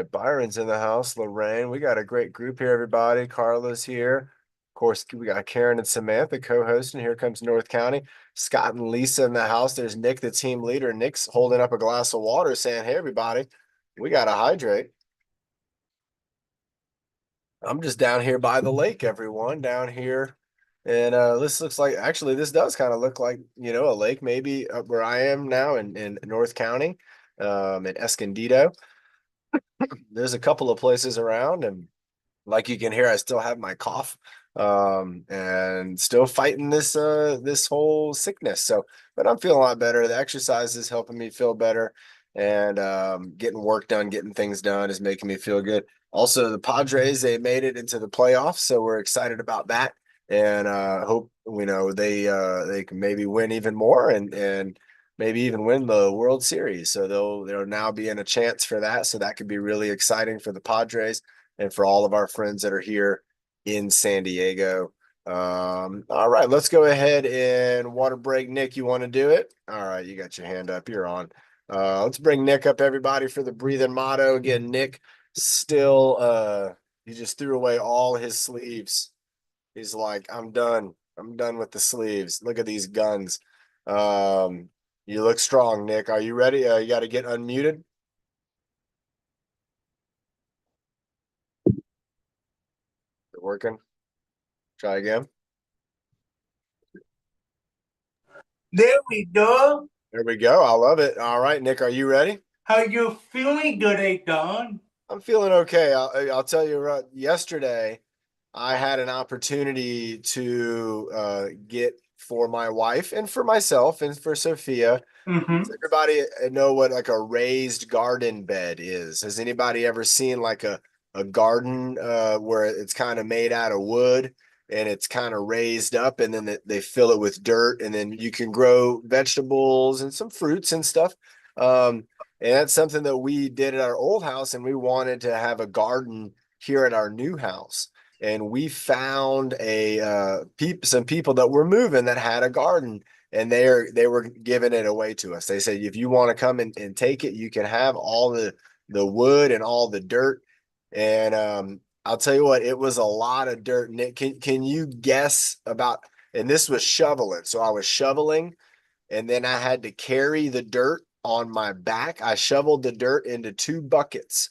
right, Byron's in the house. Lorraine, we got a great group here, everybody. Carla's here. Of course, we got Karen and Samantha co-hosting. Here comes North County. Scott and Lisa in the house. There's Nick, the team leader. Nick's holding up a glass of water saying, "Hey, everybody, we got to hydrate." I'm just down here by the lake, everyone, down here. And this looks like, actually, this does kind of look like, a lake, maybe up where I am now in North County, in Escondido. There's a couple of places around, and like you can hear, I still have my cough, and still fighting this whole sickness. So, but I'm feeling a lot better. The exercise is helping me feel better, and getting work done, getting things done is making me feel good. Also, the Padres, they made it into the playoffs, so we're excited about that, and hope they can maybe win even more, and maybe even win the World Series. So they'll now be in a chance for that. So that could be really exciting for the Padres and for all of our friends that are here in San Diego. All right, let's go ahead and water break. Nick, you want to do it? All right, you got your hand up. You're on. Let's bring Nick up, everybody, for the breathing motto. Again, Nick still he just threw away all his sleeves. He's like, I'm done. I'm done with the sleeves. Look at these guns. Um, you look strong, Nick. Are you ready? You got to get unmuted. Working. Try again. There we go. There we go. I love it. All right, Nick, are you ready? How you feeling today, Don? I'm feeling okay. I'll tell you what, yesterday I had an opportunity to get for my wife and for myself and for Sophia. Does Mm-hmm. everybody know what like a raised garden bed is? Has anybody ever seen like a garden where it's kind of made out of wood and it's kind of raised up, and then they fill it with dirt, and then you can grow vegetables and some fruits and stuff. And that's something that we did at our old house, and we wanted to have a garden here at our new house. And we found some people that were moving that had a garden, and they were giving it away to us. They said, if you want to come and take it, you can have all the wood and all the dirt. And I'll tell you what, it was a lot of dirt. Nick, can you guess about? And this was shoveling, so I was shoveling, and then I had to carry the dirt on my back. I shoveled the dirt into two buckets,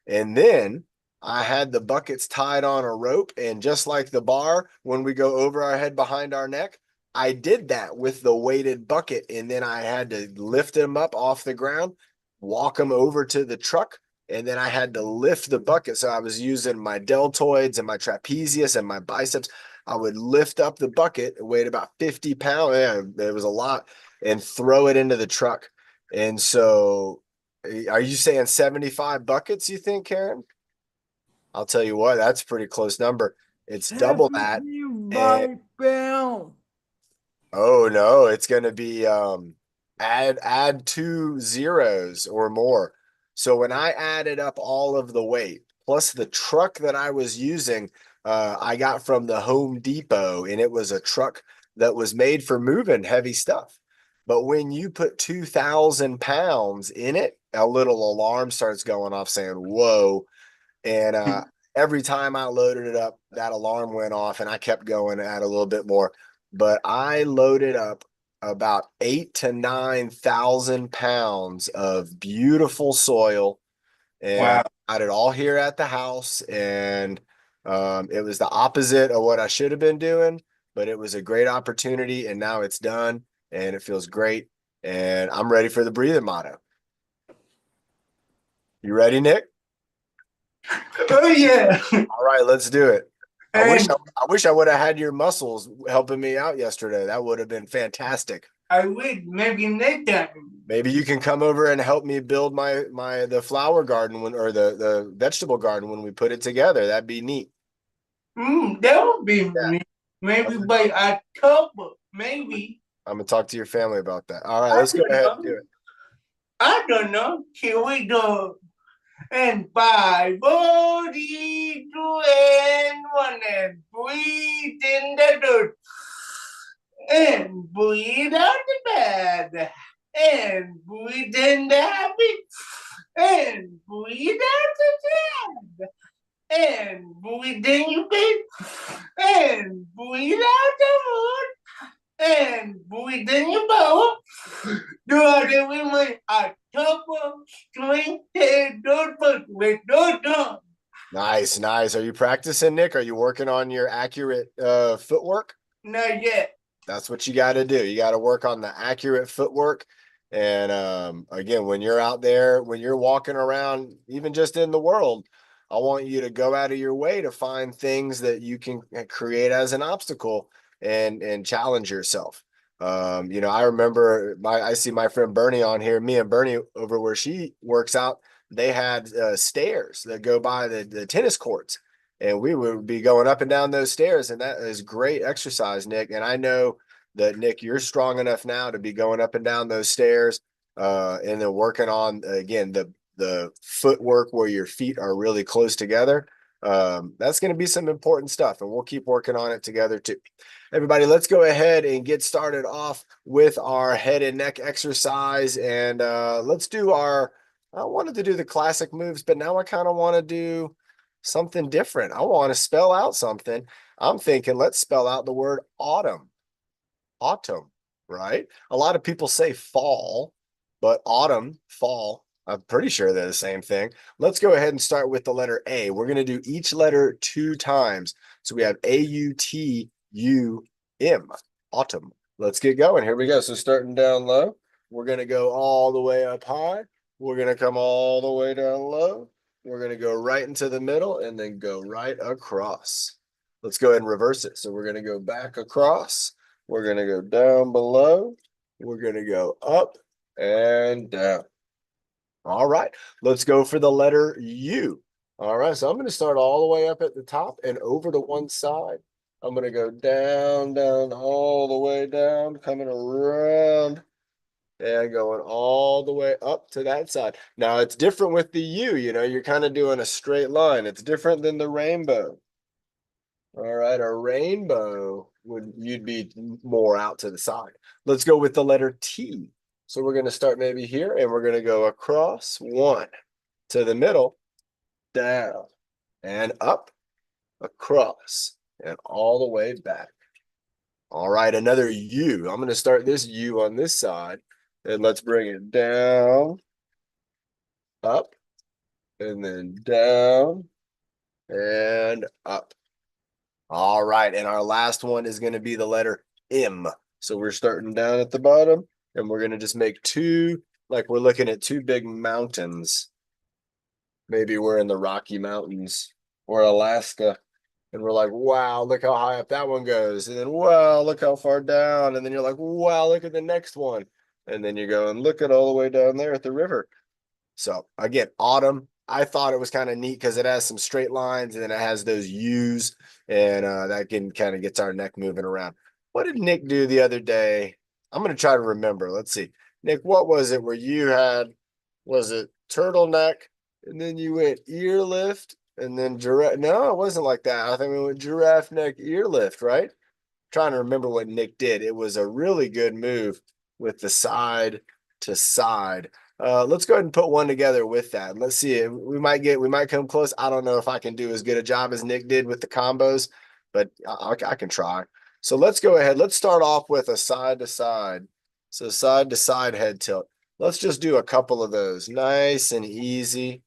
and then I had the buckets tied on a rope. And just like the bar, when we go over our head behind our neck, I did that with the weighted bucket. And then I had to lift them up off the ground, walk them over to the truck, and then I had to lift the bucket. So I was using my deltoids and my trapezius and my biceps. I would lift up the bucket, it weighed about 50 pounds. Yeah, it was a lot, and throw it into the truck. And so, are you saying 75 buckets, you think, Karen? I'll tell you what, that's a pretty close number. It's double that. And 75 pounds. oh no, it's gonna be add two zeros or more. So when I added up all of the weight plus the truck that I was using, I got from the Home Depot, and it was a truck that was made for moving heavy stuff. But when you put 2,000 pounds in it, a little alarm starts going off saying, whoa. And every time I loaded it up, that alarm went off, and I kept going, add a little bit more. But I loaded up about 8 to 9 thousand pounds of beautiful soil, and Wow. I had it all here at the house. And it was the opposite of what I should have been doing, but it was a great opportunity, and now it's done, and it feels great. And I'm ready for the breathing motto. You ready, Nick? Oh yeah. All right, let's do it. And I wish I would have had your muscles helping me out yesterday. That would have been fantastic. I would maybe next time. Maybe you can come over and help me build the flower garden when, or the vegetable garden when we put it together. That'd be neat. That would be Yeah. me. I'm Maybe gonna, by October. Maybe. I'm gonna talk to your family about that. All right, I let's go don't ahead and do know. it. I don't know. Here we go. And 5, 4, 3, 2, and 1, and breathe in the dirt. And breathe out the bad. And breathe in the happy. And breathe out the and breathe in your face, and breathe out the wood, and breathe in your mouth. Do it with a double string notebook with no drum. Nice, nice. Are you practicing, Nick? Are you working on your accurate footwork? Not yet. That's what you got to do. You got to work on the accurate footwork. And again, when you're out there, when you're walking around, even just in the world, I want you to go out of your way to find things that you can create as an obstacle and challenge yourself. I remember I see my friend Bernie on here, me and Bernie over where she works out, they had stairs that go by the tennis courts, and we would be going up and down those stairs, and that is great exercise, Nick. And I know that, Nick, you're strong enough now to be going up and down those stairs, and then working on again the footwork where your feet are really close together. That's going to be some important stuff, and we'll keep working on it together too. Everybody, let's go ahead and get started off with our head and neck exercise, and let's do our. I wanted to do the classic moves, but now I kind of want to do something different. I want to spell out something. I'm thinking let's spell out the word autumn. Autumn, right? A lot of people say fall, but autumn, fall, I'm pretty sure they're the same thing. Let's go ahead and start with the letter A. We're going to do each letter 2 times. So we have A-U-T-U-M, autumn. Let's get going. Here we go. So starting down low, we're going to go all the way up high. We're going to come all the way down low. We're going to go right into the middle and then go right across. Let's go ahead and reverse it. So we're going to go back across. We're going to go down below. We're going to go up and down. All right, let's go for the letter U. All right, so I'm going to start all the way up at the top and over to one side. I'm going to go down, down, all the way down, coming around and going all the way up to that side. Now, it's different with the U, you're kind of doing a straight line. It's different than the rainbow. All right, a rainbow you'd be more out to the side. Let's go with the letter T. So we're going to start maybe here and we're going to go across one to the middle, down and up, across and all the way back. All right, another U. I'm going to start this U on this side and let's bring it down, up, and then down and up. All right, and our last one is going to be the letter M. So we're starting down at the bottom, and we're going to just make two, like we're looking at two big mountains. Maybe we're in the Rocky Mountains or Alaska, and we're like, wow, look how high up that one goes. And then, wow, look how far down. And then you're like, wow, look at the next one. And then you go and look at all the way down there at the river. So again, autumn, I thought it was kind of neat because it has some straight lines and then it has those U's, and that can kind of gets our neck moving around. What did Nick do the other day? I'm going to try to remember. Let's see. Nick, what was it where you had, was it turtleneck and then you went ear lift and then giraffe? No, it wasn't like that. I think we went giraffe neck ear lift, right? Trying to remember what Nick did. It was a really good move with the side to side. Let's go ahead and put one together with that. Let's see. We might come close. I don't know if I can do as good a job as Nick did with the combos, but I can try. So let's go ahead. Let's start off with a side to side. So side to side head tilt. Let's just do a couple of those. Nice and easy.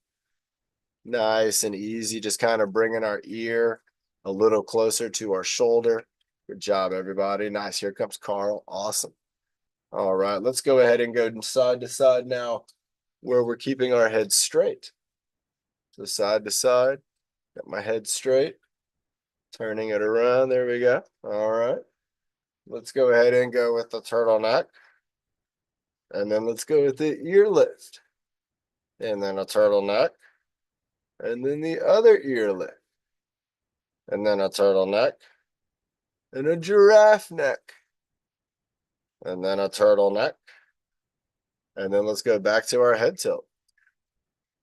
Nice and easy. Just kind of bringing our ear a little closer to our shoulder. Good job, everybody. Nice. Here comes Carl. Awesome. All right, let's go ahead and go side to side now, where we're keeping our head straight. So side to side, got my head straight, turning it around. There we go. All right. Let's go ahead and go with the turtleneck. And then let's go with the ear lift. And then a turtleneck. And then the other ear lift. And then a turtleneck. And a giraffe neck. And then a turtleneck. And then let's go back to our head tilt.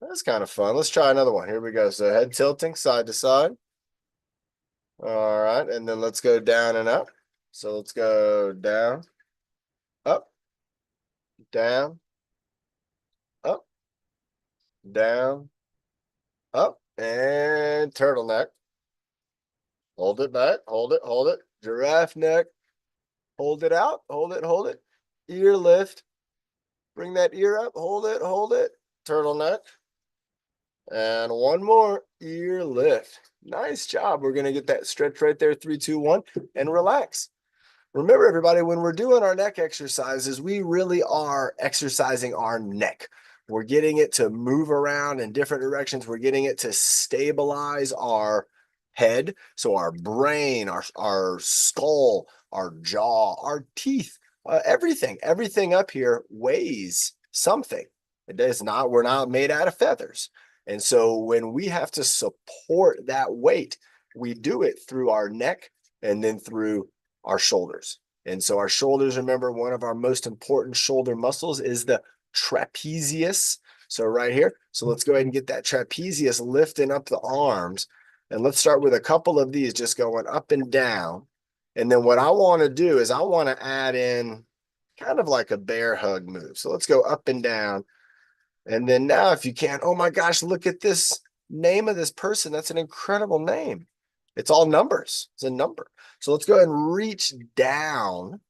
That's kind of fun. Let's try another one. Here we go. So head tilting side to side. All right. And then let's go down and up. So let's go down, up, down, up, down, up, and turtleneck. Hold it back, hold it. Giraffe neck, hold it out, hold it. Ear lift, bring that ear up, hold it. Turtleneck. And one more, ear lift. Nice job. We're going to get that stretch right there, 3, 2, 1, and relax. Remember, everybody, when we're doing our neck exercises, we really are exercising our neck. We're getting it to move around in different directions. We're getting it to stabilize our head. So our brain, our skull, our jaw, our teeth, everything up here weighs something. It is not, we're not made out of feathers. And so when we have to support that weight, we do it through our neck and then through our shoulders. And so our shoulders, remember, one of our most important shoulder muscles is the trapezius. So right here. So let's go ahead and get that trapezius lifting up the arms. And let's start with a couple of these just going up and down. And then what I want to do is I want to add in kind of like a bear hug move. So let's go up and down. And then now if you can, oh my gosh, look at this name of this person. That's an incredible name. It's all numbers. It's a number. So let's go ahead and reach down.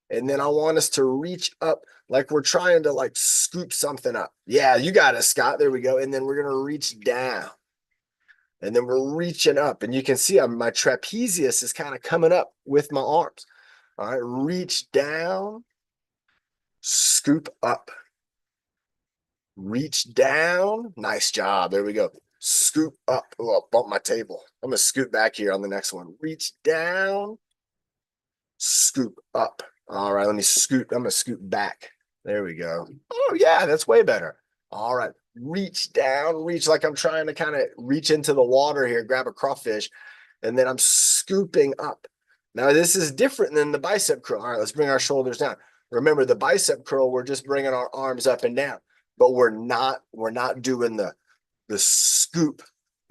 And then I want us to reach up like we're trying to like scoop something up. Yeah, you got it, Scott. There we go. And then we're going to reach down. And then we're reaching up. And you can see my trapezius is kind of coming up with my arms. All right, reach down, scoop up. Reach down. Nice job. There we go. Scoop up. Oh, I bumped my table. I'm going to scoot back here on the next one. Reach down. Scoop up. All right, let me scoot. I'm going to scoot back. There we go. Oh, yeah, that's way better. All right. Reach down. Reach like I'm trying to kind of reach into the water here, grab a crawfish, and then I'm scooping up. Now, this is different than the bicep curl. All right, let's bring our shoulders down. Remember, the bicep curl, we're just bringing our arms up and down. But we're not doing the scoop.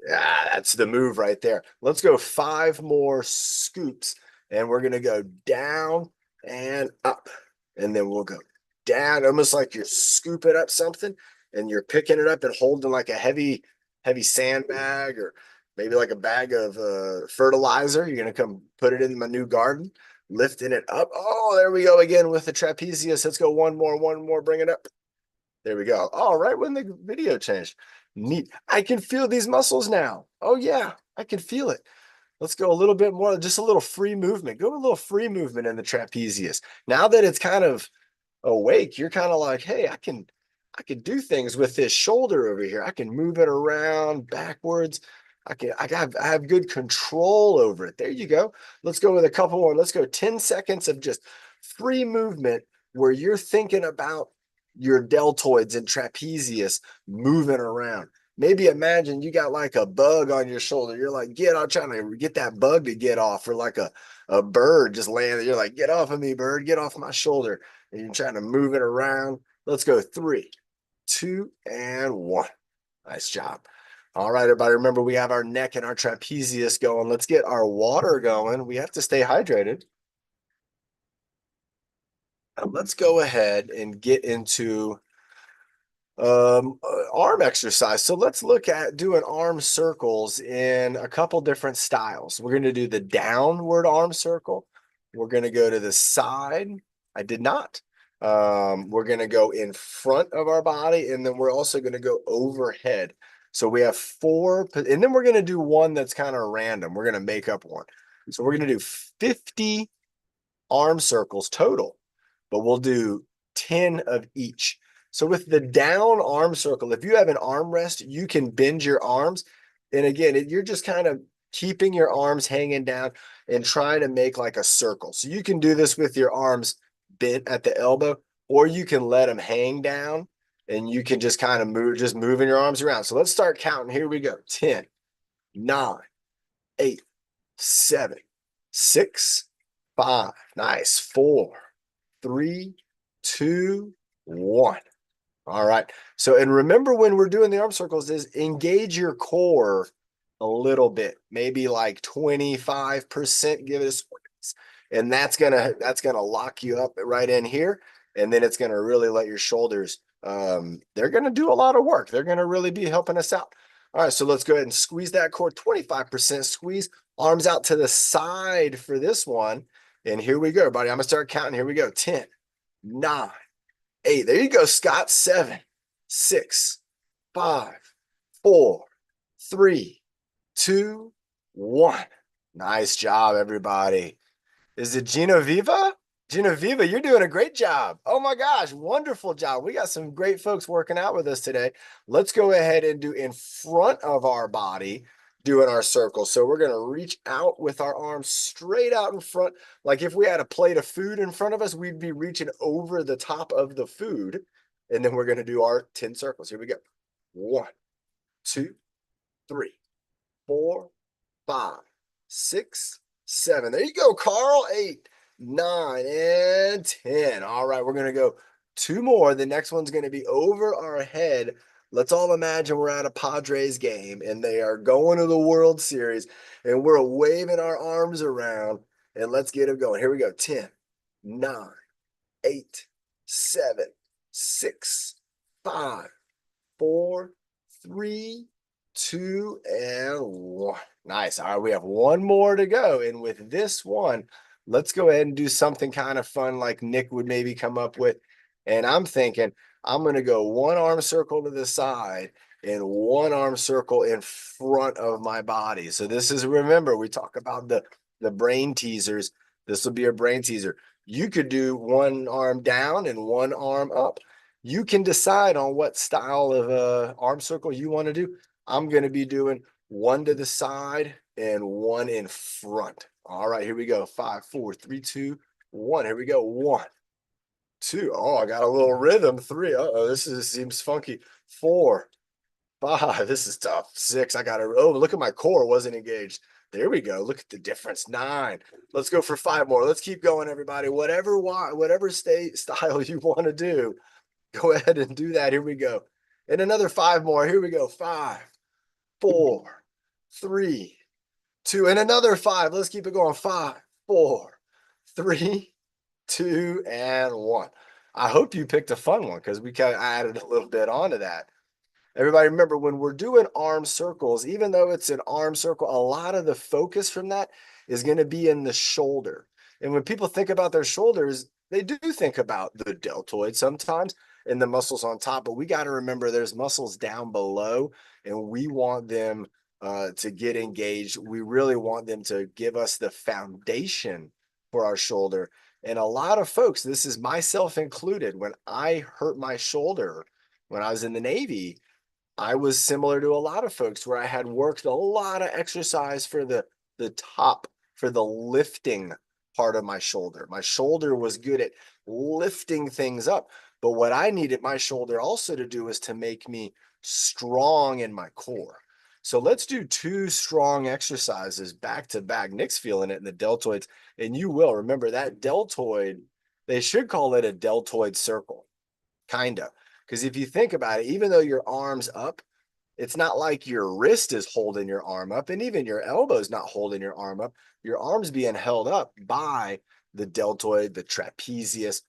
Yeah, that's the move right there. Let's go 5 more scoops, and we're gonna go down and up, and then we'll go down, almost like you're scooping up something, and you're picking it up and holding like a heavy sandbag, or maybe like a bag of fertilizer. You're gonna come put it in my new garden, lifting it up. Oh, there we go again with the trapezius. Let's go one more, bring it up. There we go. All right, when the video changed. Neat. I can feel these muscles now. Oh, yeah, I can feel it. Let's go a little bit more, just a little free movement. Go a little free movement in the trapezius. Now that it's kind of awake, you're kind of like, hey, I can do things with this shoulder over here. I can move it around backwards. I have good control over it. There you go. Let's go with a couple more. Let's go 10 seconds of just free movement where you're thinking about your deltoids and trapezius moving around. Maybe imagine you got like a bug on your shoulder. You're like, I'm trying to get that bug to get off, or like a bird just landed. You're like, get off of me, bird, get off my shoulder. And you're trying to move it around. Let's go 3, 2, and 1. Nice job. All right, everybody. Remember, we have our neck and our trapezius going. Let's get our water going. We have to stay hydrated. Let's go ahead and get into arm exercise. So let's look at doing arm circles in a couple different styles. We're going to do the downward arm circle. We're going to go to the side. I did not. We're going to go in front of our body, and then we're also going to go overhead. So we have 4, and then we're going to do one that's kind of random. We're going to make up one. So we're going to do 50 arm circles total, but we'll do 10 of each. So with the down arm circle, if you have an armrest, you can bend your arms. And again, you're just kind of keeping your arms hanging down and trying to make like a circle. So you can do this with your arms bent at the elbow, or you can let them hang down and you can just kind of moving your arms around. So let's start counting. Here we go. 10, 9, 8, 7, 6, 5. Nice. 4, 3, 2, 1. All right. So, and remember when we're doing the arm circles is engage your core a little bit, maybe like 25%, give it a squeeze. And that's gonna lock you up right in here. And then it's gonna really let your shoulders, they're gonna do a lot of work. They're gonna really be helping us out. All right, so let's go ahead and squeeze that core, 25% squeeze, arms out to the side for this one. And here we go, everybody. I'm gonna start counting. Here we go. 10, 9, 8. There you go, Scott. 7, 6, 5, 4, 3, 2, 1. Nice job, everybody. Is it Genoviva? Genoviva, you're doing a great job. Oh my gosh, wonderful job. We got some great folks working out with us today. Let's go ahead and do in front of our body, doing our circle. So we're going to reach out with our arms straight out in front. Like if we had a plate of food in front of us, we'd be reaching over the top of the food. And then we're going to do our 10 circles. Here we go. 1, 2, 3, 4, 5, 6, 7. There you go, Carl. 8, 9, and 10. All right, we're going to go 2 more. The next one's going to be over our head. Let's all imagine we're at a Padres game and they are going to the World Series and we're waving our arms around and let's get them going. Here we go. 10, 9, 8, 7, 6, 5, 4, 3, 2, and 1. Nice. All right, we have one more to go. And with this one, let's go ahead and do something kind of fun like Nick would maybe come up with. And I'm thinking I'm going to go one arm circle to the side and one arm circle in front of my body. So this is, remember, we talk about the brain teasers. This will be a brain teaser. You could do one arm down and one arm up. You can decide on what style of arm circle you want to do. I'm going to be doing one to the side and one in front. All right, here we go. 5, 4, 3, 2, 1. Here we go. 1, 2. Oh, I got a little rhythm. 3. Uh-oh, seems funky. 4, 5. This is tough. 6. I got to. Oh, look at my core. Wasn't engaged. There we go. Look at the difference. 9. Let's go for 5 more. Let's keep going, everybody. Whatever style you want to do, go ahead and do that. Here we go. And another 5 more. Here we go. 5, 4, 3, 2, and another 5. Let's keep it going. 5, 4, 3, 2, and 1. I hope you picked a fun one because we kind of added a little bit onto that. Everybody remember when we're doing arm circles, even though it's an arm circle, a lot of the focus from that is going to be in the shoulder. And when people think about their shoulders, they do think about the deltoid sometimes and the muscles on top, but we got to remember there's muscles down below and we want them to get engaged. We really want them to give us the foundation for our shoulder. And a lot of folks, this is myself included, when I hurt my shoulder when I was in the Navy, I was similar to a lot of folks where I had worked a lot of exercise for the top, for the lifting part of my shoulder. My shoulder was good at lifting things up. But what I needed my shoulder also to do is to make me strong in my core. So let's do 2 strong exercises back to back. Nick's feeling it in the deltoids, and you will remember that deltoid. They should call it a deltoid circle, kind of. Because if you think about it, even though your arm's up, it's not like your wrist is holding your arm up, and even your elbow's not holding your arm up. Your arm's being held up by the deltoid, the trapezius,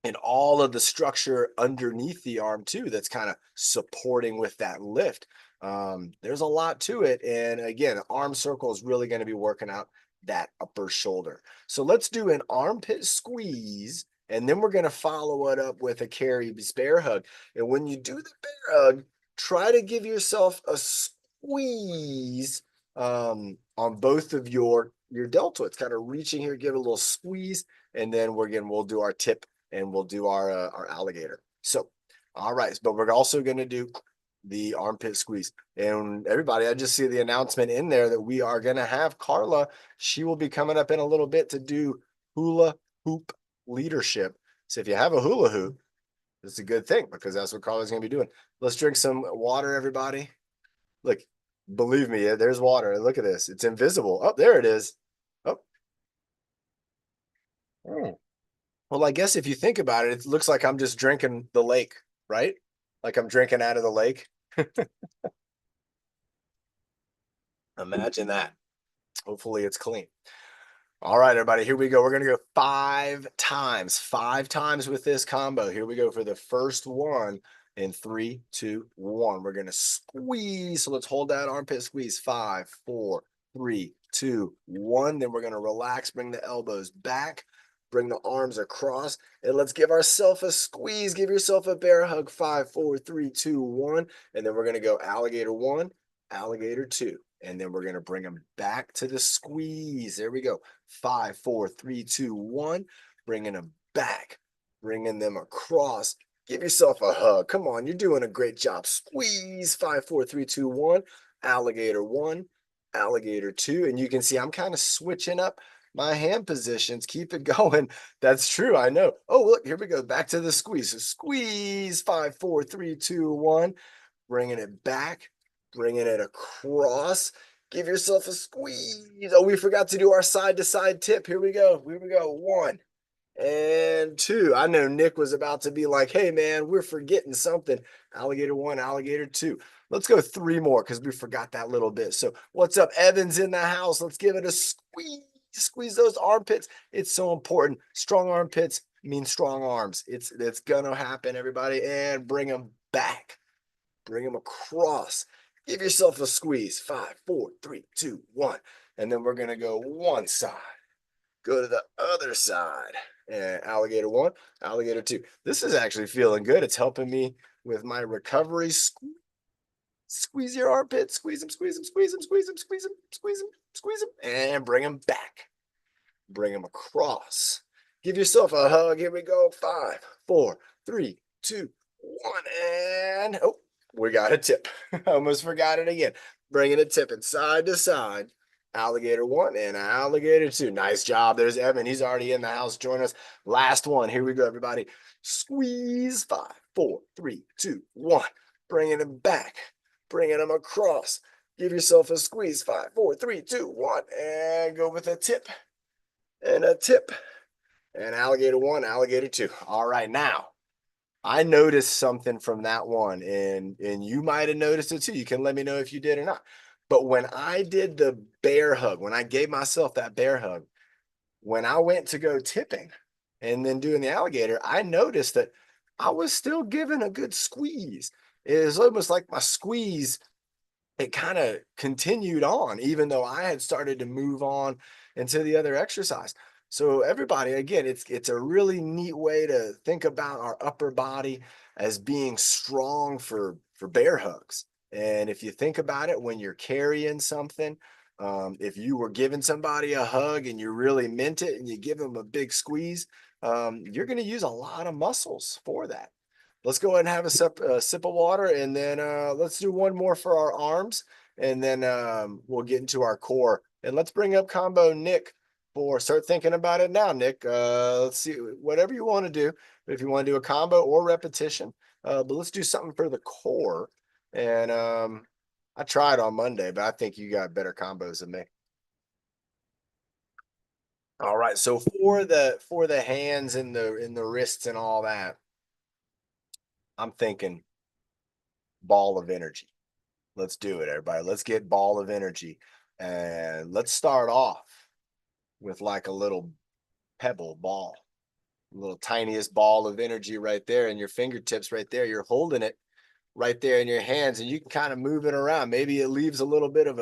and all of the structure underneath the arm too that's kind of supporting with that lift. There's a lot to it. And again, arm circle is really going to be working out that upper shoulder. So let's do an armpit squeeze. And then we're going to follow it up with a Carrie's bear hug. And when you do the bear hug, try to give yourself a squeeze on both of your deltoids, kind of reaching here, give it a little squeeze. And then we'll do our tip and we'll do our alligator. So, all right, but we're also going to do the armpit squeeze. And everybody, I just see the announcement in there that we are going to have Carla. She will be coming up in a little bit to do hula hoop leadership. So if you have a hula hoop, it's a good thing because that's what Carla's going to be doing. Let's drink some water, everybody. Look, believe me, there's water. Look at this. It's invisible. Oh, there it is. Oh. Well, I guess if you think about it, it looks like I'm just drinking the lake, right? Like I'm drinking out of the lake. Imagine that. Hopefully it's clean. All right, everybody, here we go. We're going to go 5 times with this combo. Here we go for the first one. In 3, 2, 1. We're going to squeeze. So let's hold that armpit squeeze. 5, 4, 3, 2, 1. Then we're going to relax, bring the elbows back, bring the arms across, and let's give ourselves a squeeze. Give yourself a bear hug. 5, 4, 3, 2, 1. And then we're going to go alligator 1, alligator 2. And then we're going to bring them back to the squeeze. There we go. 5, 4, 3, 2, 1. Bringing them back, bringing them across. Give yourself a hug. Come on, you're doing a great job. Squeeze. 5, 4, 3, 2, 1. Alligator 1, alligator 2. And you can see I'm kind of switching up my hand positions. Keep it going. That's true. I know. Oh, look, here we go. Back to the squeeze. So squeeze. 5, 4, 3, 2, 1. Bringing it back, bringing it across. Give yourself a squeeze. Oh, we forgot to do our side to side tip. Here we go. Here we go. 1 and 2. I know Nick was about to be like, hey, man, we're forgetting something. Alligator 1, alligator 2. Let's go 3 more because we forgot that little bit. So what's up? Evan's in the house. Let's give it a squeeze. Squeeze those armpits. It's so important. Strong armpits mean strong arms. It's going to happen, everybody. And bring them back. Bring them across. Give yourself a squeeze. 5, 4, 3, 2, 1. And then we're going to go one side. Go to the other side. And alligator 1, alligator 2. This is actually feeling good. It's helping me with my recovery. Squeeze your armpit. Squeeze them, squeeze them, squeeze them, squeeze them, squeeze them, squeeze them, squeeze them. And bring them back. Bring them across. Give yourself a hug. Here we go. 5, 4, 3, 2, 1. And oh, we got a tip. Almost forgot it again. Bringing a tip side to side. Alligator 1 and alligator 2. Nice job. There's Evan. He's already in the house. Join us. Last one. Here we go, everybody. Squeeze. 5, 4, 3, 2, 1. Bringing them back. Bringing them across. Give yourself a squeeze. 5, 4, 3, 2, 1. And go with a tip. And a tip. And alligator 1, alligator 2. All right, now. I noticed something from that one, and you might have noticed it too. You can let me know if you did or not. But when I did the bear hug, when I gave myself that bear hug, when I went to go tipping and then doing the alligator, I noticed that I was still giving a good squeeze. It was almost like my squeeze, it kind of continued on, even though I had started to move on into the other exercise. So everybody, again, it's a really neat way to think about our upper body as being strong for bear hugs. And if you think about it, when you're carrying something, if you were giving somebody a hug and you really meant it and you give them a big squeeze, you're going to use a lot of muscles for that. Let's go ahead and have a sip of water, and then let's do one more for our arms, and then we'll get into our core. And let's bring up combo Nick for start thinking about it now, Nick. Let's see, whatever you want to do. If you want to do a combo or repetition, but let's do something for the core. And I tried on Monday, but I think you got better combos than me. All right, so for the hands and the wrists and all that, I'm thinking ball of energy. Let's do it, everybody. Let's get ball of energy. And let's start off with like a little pebble ball, a little tiniest ball of energy right there in your fingertips right there. You're holding it right there in your hands and you can kind of move it around. Maybe it leaves a little bit of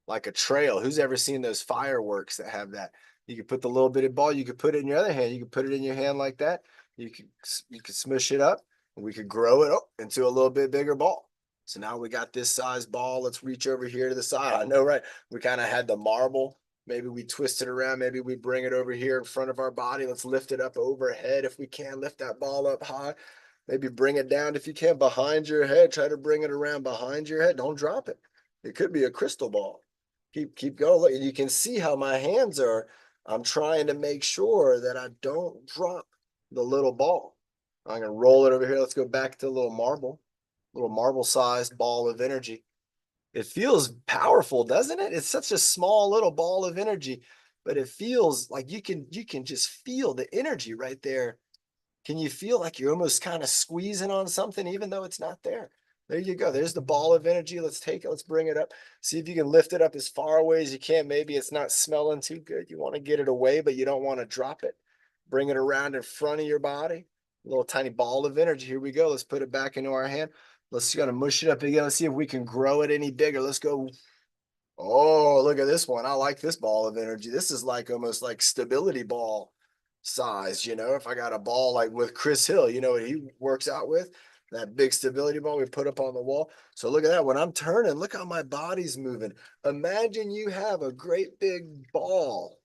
like a trail. Who's ever seen those fireworks that have that? You could put the little bitty ball, you could put it in your other hand. You could put it in your hand like that. You could smush it up and we could grow it up into a little bit bigger ball. So now we got this size ball. Let's reach over here to the side. I know, right? We kind of had the marble. Maybe we twist it around. Maybe we bring it over here in front of our body. Let's lift it up overhead if we can. Lift that ball up high. Maybe bring it down if you can behind your head. Try to bring it around behind your head. Don't drop it. It could be a crystal ball. Keep going. Look, you can see how my hands are. I'm trying to make sure that I don't drop the little ball. I'm going to roll it over here. Let's go back to a little marble-sized ball of energy. It feels powerful, doesn't it? It's such a small little ball of energy, but it feels like you can just feel the energy right there. Can you feel like you're almost kind of squeezing on something even though it's not there? There you go. There's the ball of energy. Let's take it. Let's bring it up. See if you can lift it up as far away as you can. Maybe it's not smelling too good. You want to get it away, but you don't want to drop it. Bring it around in front of your body. little tiny ball of energy. Here we go. Let's put it back into our hand. Let's kind of mush it up again. Let's see if we can grow it any bigger. Let's go. Oh, look at this one. I like this ball of energy. This is like almost like stability ball size. If I got a ball like with Chris Hill, what he works out with, that big stability ball we put up on the wall. So look at that. When I'm turning, look how my body's moving. Imagine you have a great big ball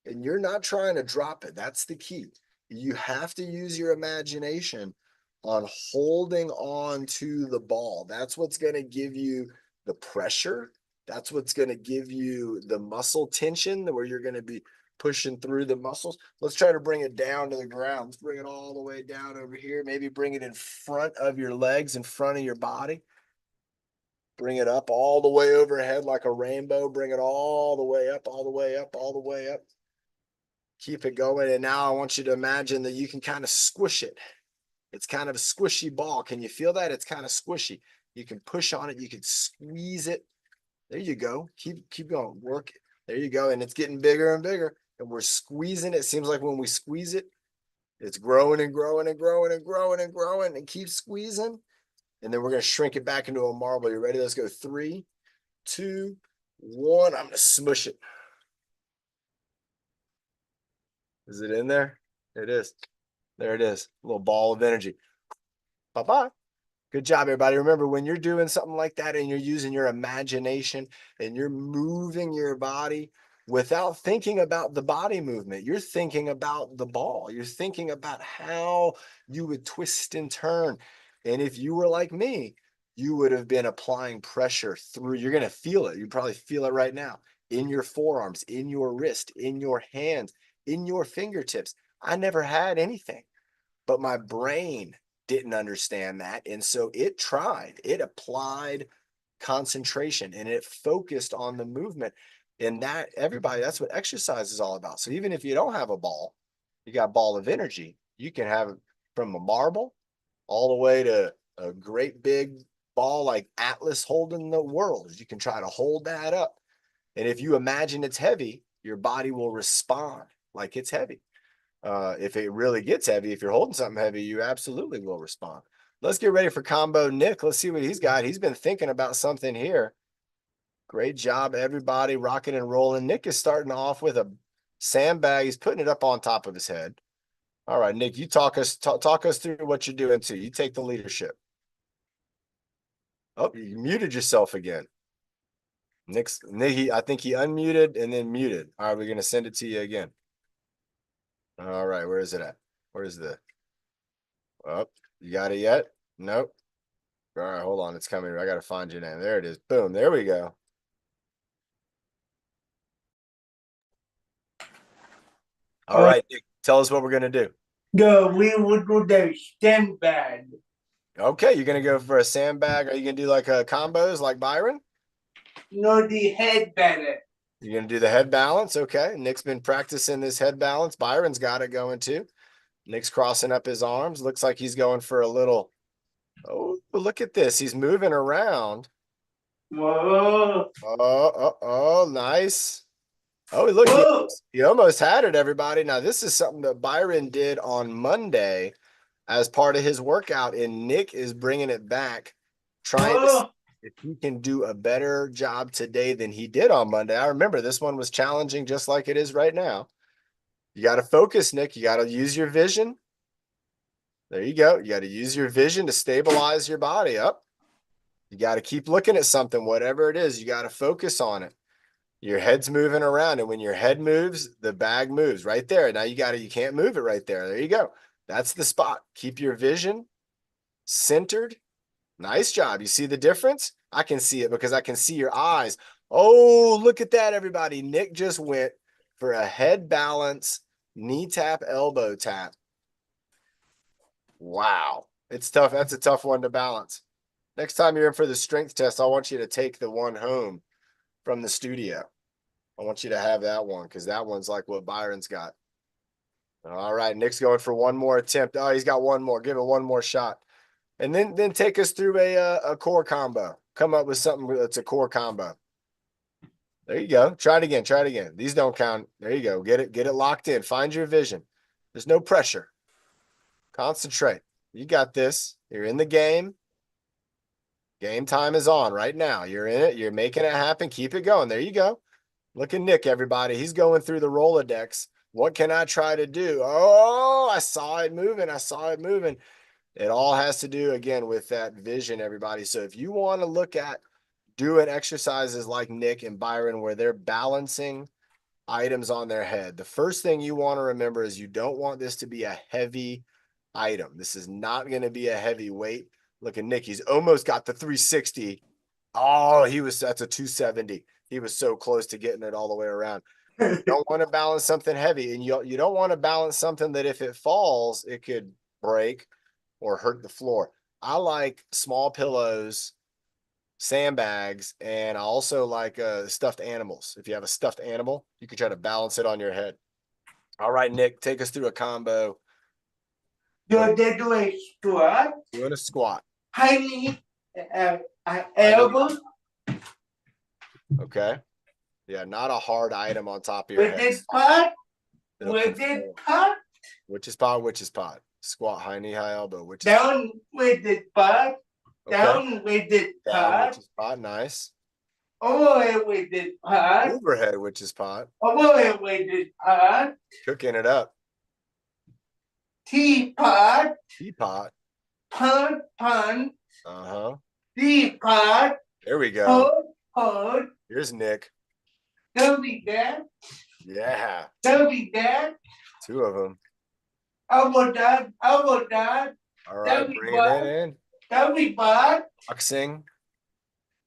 and you're not trying to drop it. That's the key. You have to use your imagination on holding on to the ball. That's what's going to give you the pressure. That's what's going to give you the muscle tension where you're going to be pushing through the muscles. Let's try to bring it down to the ground. Let's bring it all the way down over here. Maybe bring it in front of your legs, in front of your body. Bring it up all the way overhead like a rainbow. Bring it all the way up, all the way up, all the way up. Keep it going. And now I want you to imagine that you can kind of squish it. It's kind of a squishy ball. Can you feel that? It's kind of squishy. You can push on it. You can squeeze it. There you go. Keep going. Work it. There you go. And it's getting bigger and bigger. And we're squeezing it. It seems like when we squeeze it, it's growing and growing and growing and growing and growing and keep squeezing. And then we're going to shrink it back into a marble. You ready? Let's go. 3, 2, 1. I'm going to smush it. Is it in there? It is. There it is. A little ball of energy. Bye-bye. Good job, everybody. Remember, when you're doing something like that and you're using your imagination and you're moving your body without thinking about the body movement, you're thinking about the ball. You're thinking about how you would twist and turn. And if you were like me, you would have been applying pressure through. You're going to feel it. You probably feel it right now in your forearms, in your wrist, in your hands, in your fingertips. I never had anything, but my brain didn't understand that. And so it applied concentration and it focused on the movement. And that, everybody, that's what exercise is all about. So even if you don't have a ball, you got a ball of energy, you can have it from a marble all the way to a great big ball like Atlas holding the world. You can try to hold that up. And if you imagine it's heavy, your body will respond like it's heavy. If it really gets heavy, if you're holding something heavy, you absolutely will respond. Let's get ready for combo Nick. Let's see what he's got. He's been thinking about something here. Great job, everybody, rocking and rolling. Nick is starting off with a sandbag. He's putting it up on top of his head. All right, Nick, you talk us through what you're doing too. You take the leadership. Oh, you muted yourself again. Nick, I think he unmuted and then muted. All right, we're gonna send it to you again. All right, where is it at? Where's the? Oh, you got it yet? Nope. All right, hold on. It's coming. I got to find your name. There it is. Boom. There we go. All right, Nick, tell us what we're going to do. No, we would do the sandbag. Okay, you're going to go for a sandbag. Are you going to do like a combos like Byron? No, the head balance. You're going to do the head balance. Okay. Nick's been practicing this head balance. Byron's got it going too. Nick's crossing up his arms. Looks like he's going for a little. Oh, look at this. He's moving around. Whoa. Oh, nice. Oh, look, he almost had it, everybody. Now, this is something that Byron did on Monday as part of his workout, and Nick is bringing it back, trying to see if he can do a better job today than he did on Monday. I remember this one was challenging just like it is right now. You got to focus, Nick. You got to use your vision. There you go. You got to use your vision to stabilize your body up. You got to keep looking at something, whatever it is. You got to focus on it. Your head's moving around, and when your head moves, the bag moves right there. Now you can't move it right there. There you go. That's the spot. Keep your vision centered. Nice job. You see the difference? I can see it because I can see your eyes. Oh, look at that, everybody. Nick just went for a head balance, knee tap, elbow tap. Wow. It's tough. That's a tough one to balance. Next time you're in for the strength test, I want you to take the one home from the studio. I want you to have that one because that one's like what Byron's got. All right, Nick's going for one more attempt. Oh, he's got one more. Give it one more shot. And then take us through a core combo. Come up with something that's a core combo. There you go. Try it again. Try it again. These don't count. There you go. Get it locked in. Find your vision. There's no pressure. Concentrate. You got this. You're in the game. Game time is on right now. You're in it. You're making it happen. Keep it going. There you go. Look at Nick, everybody. He's going through the Rolodex. What can I try to do? Oh, I saw it moving. I saw it moving. It all has to do, again, with that vision, everybody. So if you want to look at doing exercises like Nick and Byron where they're balancing items on their head, the first thing you want to remember is you don't want this to be a heavy item. This is not going to be a heavy weight. Look at Nick. He's almost got the 360. Oh, that's a 270. He was so close to getting it all the way around. You don't want to balance something heavy, and you don't want to balance something that if it falls, it could break or hurt the floor. I like small pillows, sandbags, and I also like stuffed animals. If you have a stuffed animal, you can try to balance it on your head. All right, Nick, take us through a combo. Do they do a squat? Doing a squat. High knee, elbow. Okay. Yeah, not a hard item on top of your With head. this pot. It'll With control. this pot. Which is pot, which is pot. Squat, high knee, high elbow. Which is Down with this pot. okay. Down with this Down, pot. which is pot. Nice. Overhead with this pot. Overhead, which is pot. Overhead with this pot. Cooking it up. Teapot. Teapot. Punt, punt. Uh-huh. Teapot. There we go. Hold. Here's Nick. Don't be that. Yeah. Don't be that. Two of them. Over that. Over that. All right, bringing it in. Don't be bad. Boxing.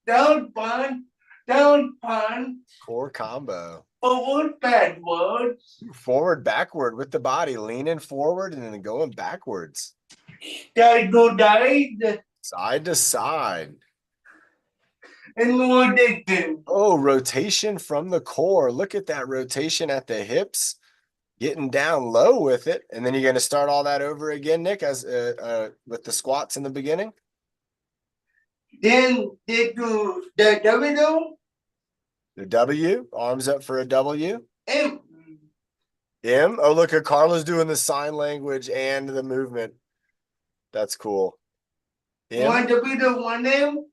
Don't punt. Don't punt. Core combo. Forward, backwards. Forward, backward with the body. Leaning forward and then going backwards. Diagonal. Side to side. And what they do. Oh, rotation from the core. Look at that rotation at the hips. Getting down low with it. And then you're going to start all that over again, Nick, as with the squats in the beginning. Then they do the W. The W, arms up for a W. M. M. Oh, look at Carla's doing the sign language and the movement. That's cool. M. One W, one M.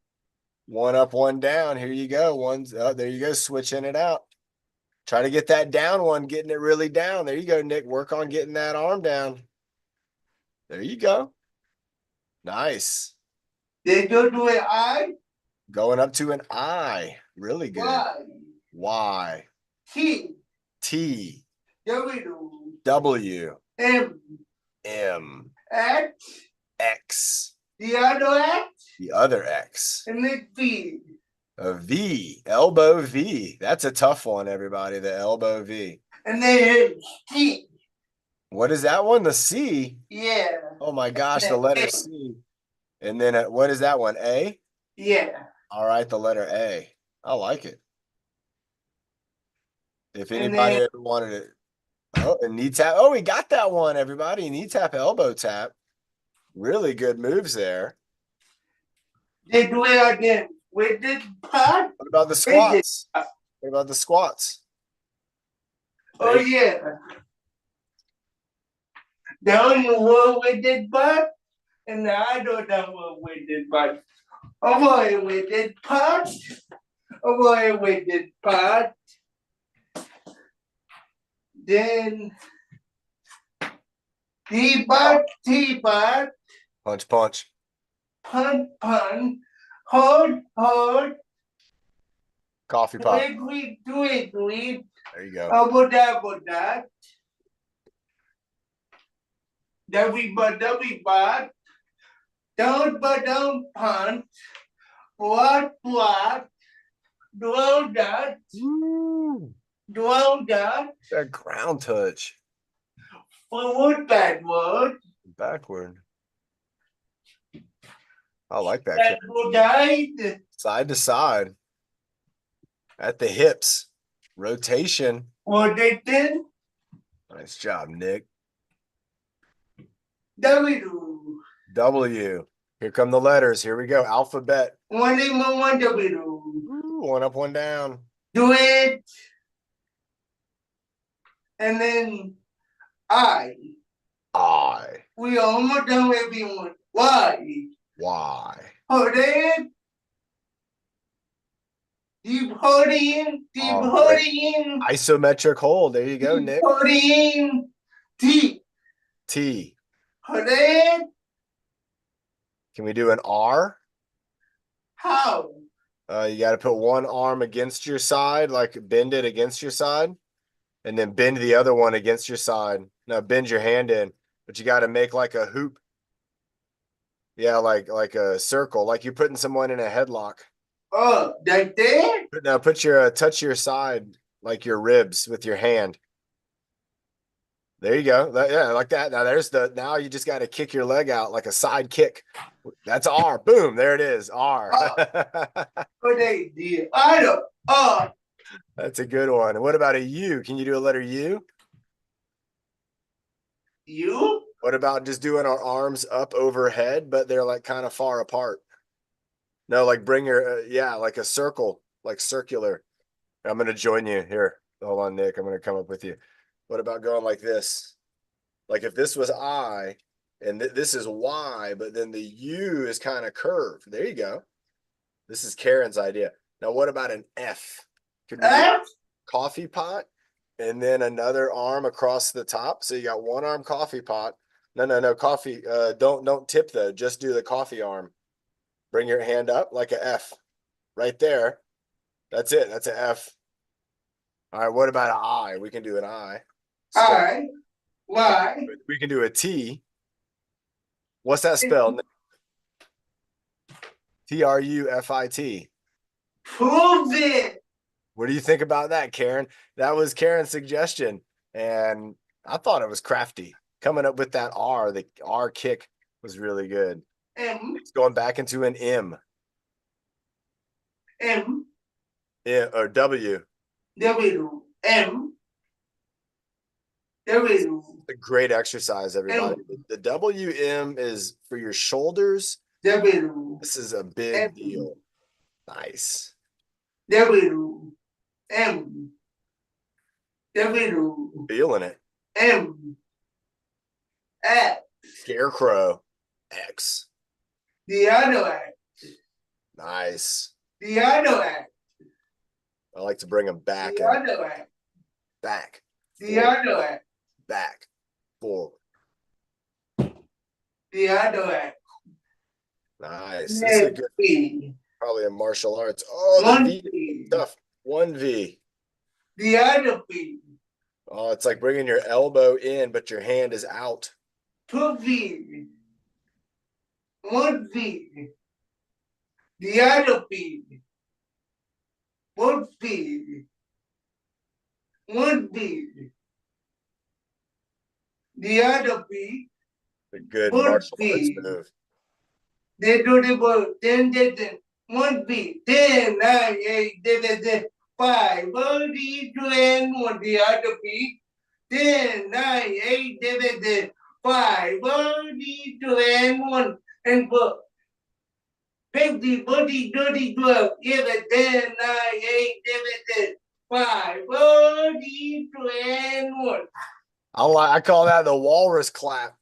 One up, one down. Here you go. One's there you go, switching it out. Try to get that down one, getting it really down. There you go, Nick. Work on getting that arm down. There you go. Nice. They go to an I. Going up to an I. Really good. Y. Y. T. T. W. W. M. M. X. X. The other X. The other X. And then V. A V. Elbow V. That's a tough one, everybody. The elbow V. And then T. What is that one? The C? Yeah. Oh my gosh, the letter C. And then what is that one? A? Yeah. All right, the letter A. I like it. If anybody ever wanted it. Oh, and knee tap. Oh, we got that one, everybody. Knee tap, elbow tap. Really good moves there. They do it again with this part. What about the squats? What about the squats? Oh, yeah. Down the wall with this part. And the other down with this part. Over here with this part. Over here with this part. Then T-part. Punch, punch. Punt, hold. Coffee pot. Do it. There you go. About that. W bar. Down punt. What. Dwell that. That ground touch. Forward, Backward. I like that. backward. Side to side. At the hips. Rotation. What they did. Nice job, Nick. W. W. Here come the letters. Here we go. Alphabet. One W. Ooh, one up, one down. Do it. And then I. I. We almost done with everyone. Why? Y. Hold in. Deep holding. Deep Oh, great. holding. Isometric hold. There you go, Deep Nick. holding. Deep. T. Hold in. Can we do an R? How? You got to put one arm against your side, like bend it against your side, and then bend the other one against your side. Now bend your hand in, but you got to make like a hoop. Yeah, like a circle, like you're putting someone in a headlock. Oh, like that? Now put your touch your side like your ribs with your hand. There you go. Yeah, like that. Now you just got to kick your leg out like a side kick. That's R. Boom. There it is. R. What they did? I don't. Oh, That's a good one. And what about a U? Can you do a letter U? you? What about just doing our arms up overhead, but they're like kind of far apart? No, like bring your, yeah, like a circle, like circular. I'm going to join you here. Hold on, Nick. I'm going to come up with you. What about going like this? Like if this was I and this is Y, but then the U is kind of curved. There you go. This is Karen's idea. Now, what about an F? Could we do F? coffee pot and then another arm across the top? So you got one arm coffee pot. No, coffee. Don't tip though. Just do the coffee arm. Bring your hand up like a F right there. That's it. That's an F. All right. What about an I? We can do an I. I. Y. We can do a T. What's that spelled? TRUFIT. Prove it. What do you think about that, Karen? That was Karen's suggestion, and I thought it was crafty. Coming up with that R, the R kick was really good. M. It's going back into an M. M. Yeah, or W. W. M. W. A great exercise, everybody. The WM is for your shoulders. W. This is a big deal. Nice. W. M. W. Feeling it. M. X. Scarecrow. X. The other X. Nice. The other X. I like to bring them back. The other X. Back. The other X. Back. Forward. The other X. Nice. This is a good, V. probably a martial arts. Oh, One the V V. stuff. 1V. The other V. Oh, it's like bringing your elbow in, but your hand is out. 2V. 1V. The other V. 1V. 1V. The other V. A good One martial arts V. move. They do the ball. 10, 1V. 10, 9, 8, 5. 1, 2, and 1. The other V. 10, 9, 8, 5. 1, 2, and 1. And 4. 50, 40, 30, 12. 11, 10, 9, 8, 5. 1, 2, and 1. I call that the walrus clap.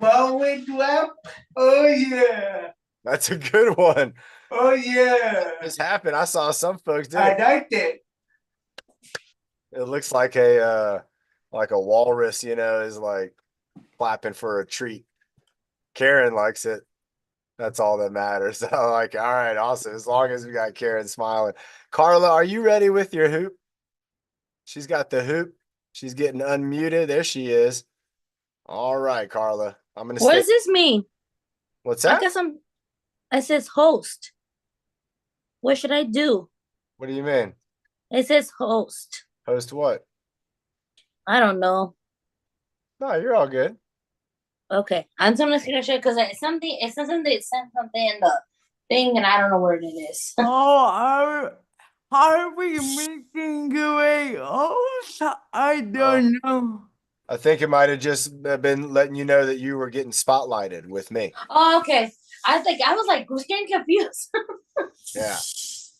Walrus clap? Oh, yeah. That's a good one. Oh, yeah. This happened. I saw some folks do I it. like that. It looks like a walrus, is like clapping for a treat. Karen likes it. That's all that matters. So like, all right, awesome. As long as we got Karen smiling. Carla, are you ready with your hoop? She's got the hoop. She's getting unmuted. There she is. All right, Carla. I'm gonna What does this mean? What's I that? guess it says host. What should I do? What do you mean? It says host. Host what? I don't know. No, you're all good. Okay. I'm just gonna screenshot because it says something in the thing and I don't know what it is. Oh, are we making you a host? I don't know. I think it might have just been letting you know that you were getting spotlighted with me. Oh, okay. I was getting confused. Yeah.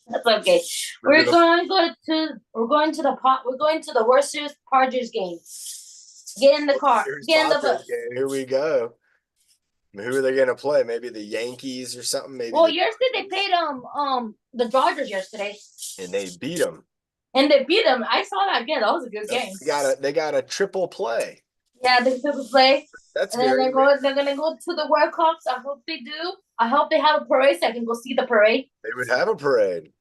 That's okay. We're going to the Worcester Padres game. Get in the car. Series Get in the Padres bus. game. Here we go. Who are they gonna play? Maybe the Yankees or something. Maybe Well, the, yesterday they played the Dodgers yesterday, and they beat them. and they beat them. I saw that game. That was a good game. They got a triple play. Yeah, they took a play, That's and then very they're gonna go to the World Cups. I hope they do. I hope they have a parade so I can go see the parade. They would have a parade.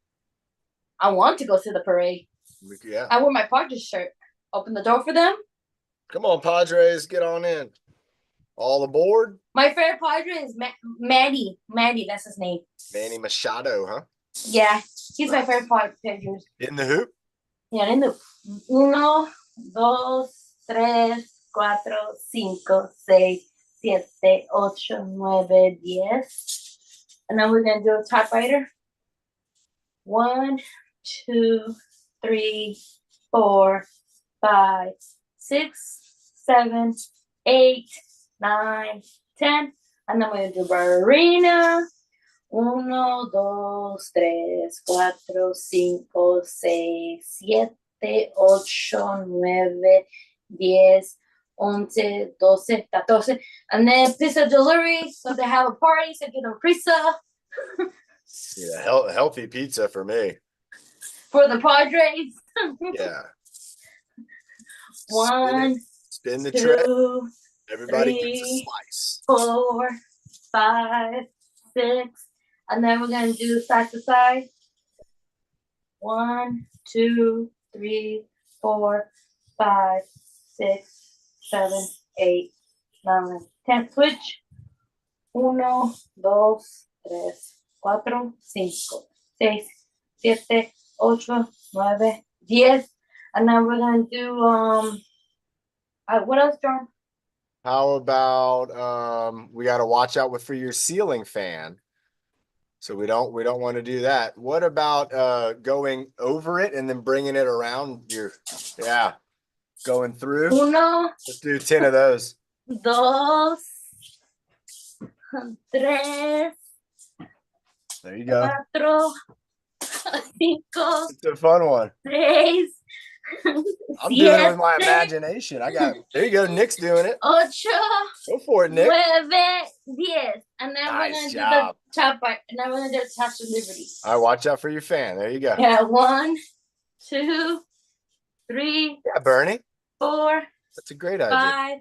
I want to go see the parade. Yeah. I wear my Padres shirt. Open the door for them. Come on, Padres, get on in. All aboard. My favorite Padre is Manny. Manny, that's his name. Manny Machado, huh? Yeah, he's my favorite Padre. In the hoop. Yeah, in the 1, 2, 3, 4, 5, 6, 7, 8, 9, 10. And then we're gonna do a typewriter. 1, 2, 3, 4, 5, 6, 7, 8, 9, 10. And then we're gonna do ballerina. 1, 2, 3, 4, 5, 6, 7, 8, 9, 10, 11, 12, 14. And then pizza delivery. So they have a party, so give them pizza. Yeah, healthy pizza for me. For the Padres. Yeah. 1, Spin the tray. 2, Everybody gets a 3, slice. 4, 5, 6. And then we're gonna do side to side. 1, 2, 3, 4, 5, 6, 7, 8, 9, 10. Switch. 1, 2, 3, 4, 5, 6, 7, 8, 9, 10. And then we're gonna do what else, John? How about we got to watch out for your ceiling fan. So we don't want to do that. What about going over it and then bringing it around your going through? 1, Let's do 10 of those. 2, 3, There you go. 4, 5, It's a fun one. 6, I'm doing it with my 7, imagination. There you go. Nick's doing it. 8, Go for it, Nick. 9, 10. And then Nice we're gonna job. do the top part. And then we're gonna do the Statue of Liberty. All right, watch out for your fan. There you go. Yeah, 1, 2, 3, Yeah, Bernie. 4, That's a great idea. 5,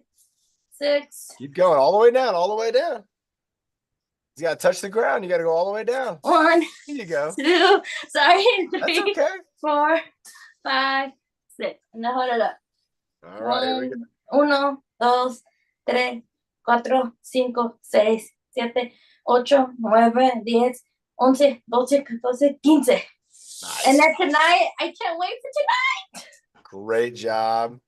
6. Keep going all the way down, all the way down. You got to touch the ground. You got to go all the way down. 1, Here you go. 2, sorry, That's 3, okay. 4, 5, 6. And now hold it up. All right, here we go. 1, 2, 3, 4, 5, 6, 7, 8, 9, 10, 11, 12, 13, 15. Nice. And then tonight, I can't wait for tonight. Great job.